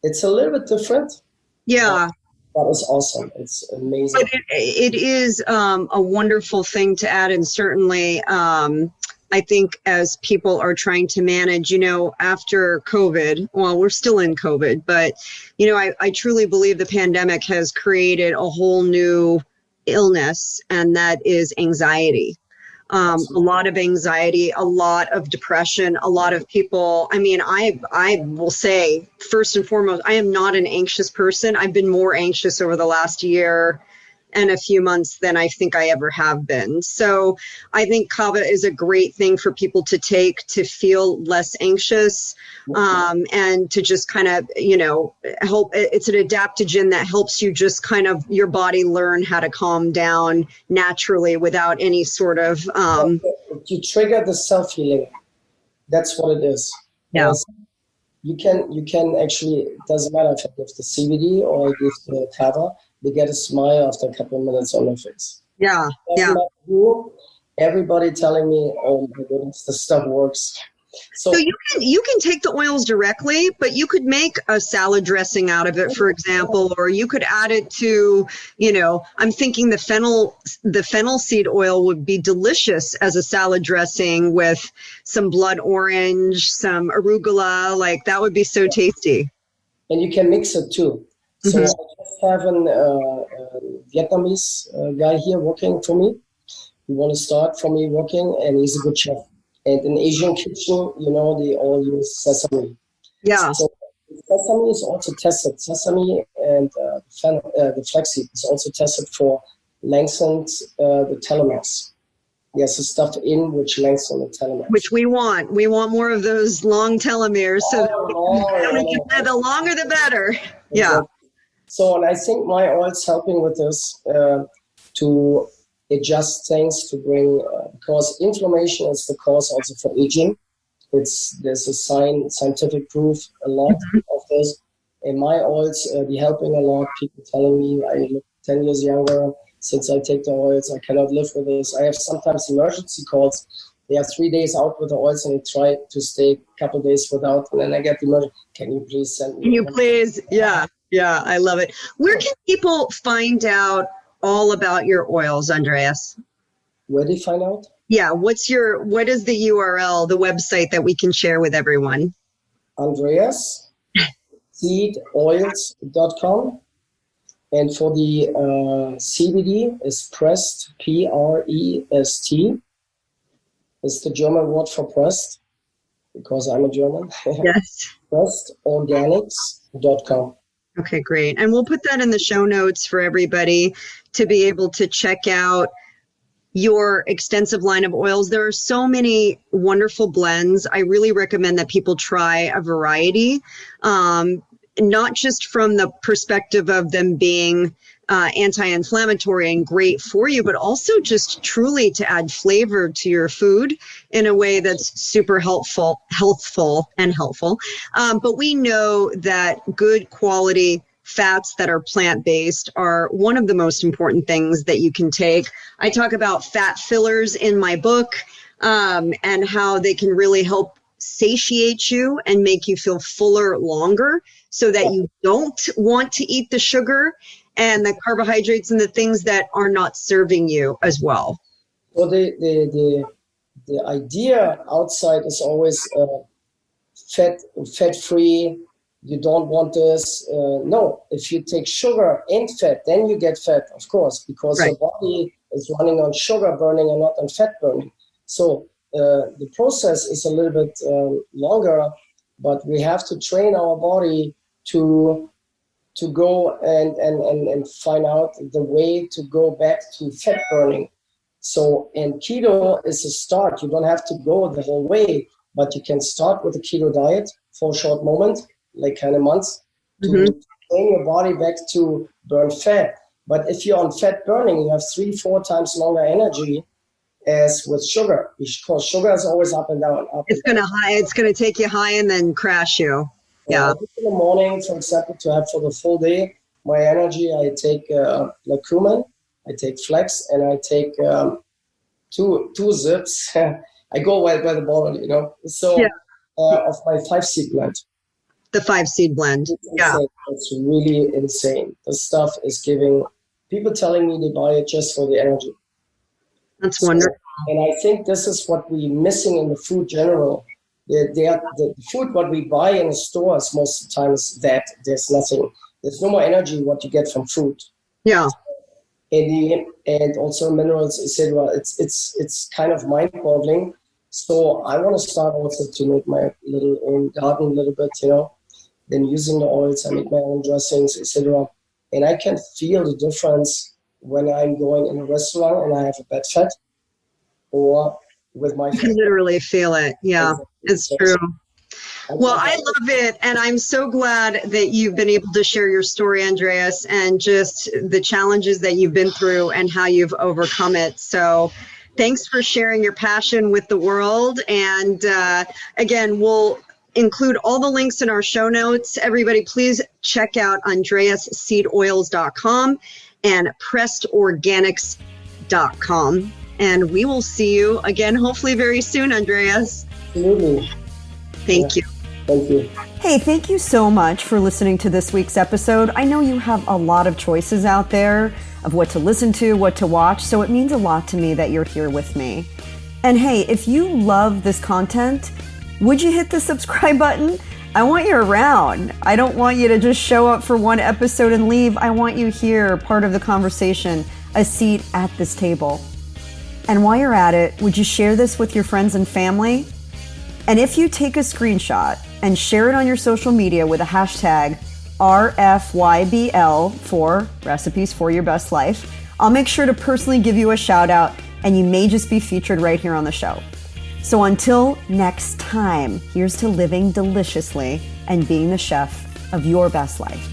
It's a little bit different. Yeah. But it's awesome. It's amazing. But it is a wonderful thing to add. And certainly, I think as people are trying to manage, after COVID, well, we're still in COVID, but, I truly believe the pandemic has created a whole new illness, and that is anxiety. A lot of anxiety, a lot of depression, a lot of people. I mean, I will say, first and foremost, I am not an anxious person. I've been more anxious over the last year and a few months than I think I ever have been. So I think kava is a great thing for people to take to feel less anxious, and to just kind of, help. It's an adaptogen that helps you just kind of your body learn how to calm down naturally without any sort of. You trigger the self-healing. That's what it is. Yeah. You can actually, it doesn't matter if I give the CBD or I give the kava, they get a smile after a couple of minutes on their face. Yeah. Doesn't matter who, everybody telling me, oh my goodness, the stuff works. So you can take the oils directly, but you could make a salad dressing out of it, for example, or you could add it to, I'm thinking the fennel seed oil would be delicious as a salad dressing with some blood orange, some arugula, like that would be so tasty. And you can mix it too. So I just have a Vietnamese guy here working for me. He want to start for me working, and he's a good chef. And in Asian kitchen, they all use sesame. Yeah. So sesame is also tested. Sesame and the flaxseed is also tested for lengthened the telomeres. There's a stuff in which lengthens the telomeres. Which we want. We want more of those long telomeres. So the longer the better. Yeah. So, and I think my oil's helping with this to adjust things to bring, because inflammation is the cause also for aging. There's a scientific proof a lot of this. And my oils be helping a lot. People telling me I look 10 years younger since I take the oils. I cannot live with this. I have sometimes emergency calls. They are 3 days out with the oils and they try to stay a couple of days without. And then I get the emergency. Can you please send me? Can you please? Yeah. Yeah. I love it. Where can people find out all about your oils, Andreas? Where do you find out? Yeah. What is the URL, the website that we can share with everyone? Andreas Seed Oils.com. And for the CBD is pressed, Prest. It's the German word for pressed, because I'm a German. Yes. PrestOrganics.com. Okay, great. And we'll put that in the show notes for everybody to be able to check out your extensive line of oils. There are so many wonderful blends. I really recommend that people try a variety, not just from the perspective of them being anti-inflammatory and great for you, but also just truly to add flavor to your food in a way that's super healthful. But we know that good quality fats that are plant-based are one of the most important things that you can take. I talk about fat fillers in my book, and how they can really help satiate you and make you feel fuller longer, so that you don't want to eat the sugar and the carbohydrates and the things that are not serving you as well. Well, the idea outside is always fat-free. You don't want this. No, if you take sugar and fat, then you get fat, of course, because your body is running on sugar burning and not on fat burning. So the process is a little bit longer, but we have to train our body to go and find out the way to go back to fat burning. So, and keto is a start. You don't have to go the whole way, but you can start with a keto diet for a short moment, like kind of months, to train your body back to burn fat. But if you're on fat burning, you have 3-4 times longer energy as with sugar, because sugar is always up and down. It's gonna take you high and then crash you. Yeah. In the morning, for example, to have for the full day, my energy, I take cumin, I take flax, and I take two zips. I go well by the bottle, So of my 5-seed blend. The 5-seed blend. Yeah. It's really insane. The stuff is giving people telling me they buy it just for the energy. That's wonderful. And I think this is what we're missing in the food general. The food what we buy in the stores most of the time is that there's nothing. There's no more energy what you get from food. Yeah. And also minerals, etc. It's kind of mind-boggling. So I want to start also to make my little own garden a little bit, Then using the oils, I make my own dressings, etc. And I can feel the difference when I'm going in a restaurant and I have a bad fat, or with my. You can literally feel it. Yeah, it's true. Well, I love it. And I'm so glad that you've been able to share your story, Andreas, and just the challenges that you've been through and how you've overcome it. So thanks for sharing your passion with the world. And again, we'll include all the links in our show notes. Everybody, please check out andreasseedoils.com and pressedorganics.com. And we will see you again, hopefully very soon, Andreas. Absolutely. Thank you. Thank you. Hey, thank you so much for listening to this week's episode. I know you have a lot of choices out there of what to listen to, what to watch, so it means a lot to me that you're here with me. And hey, if you love this content, would you hit the subscribe button? I want you around. I don't want you to just show up for one episode and leave. I want you here, part of the conversation, a seat at this table. And while you're at it, would you share this with your friends and family? And if you take a screenshot and share it on your social media with a hashtag RFYBL for Recipes for Your Best Life, I'll make sure to personally give you a shout out, and you may just be featured right here on the show. So until next time, here's to living deliciously and being the chef of your best life.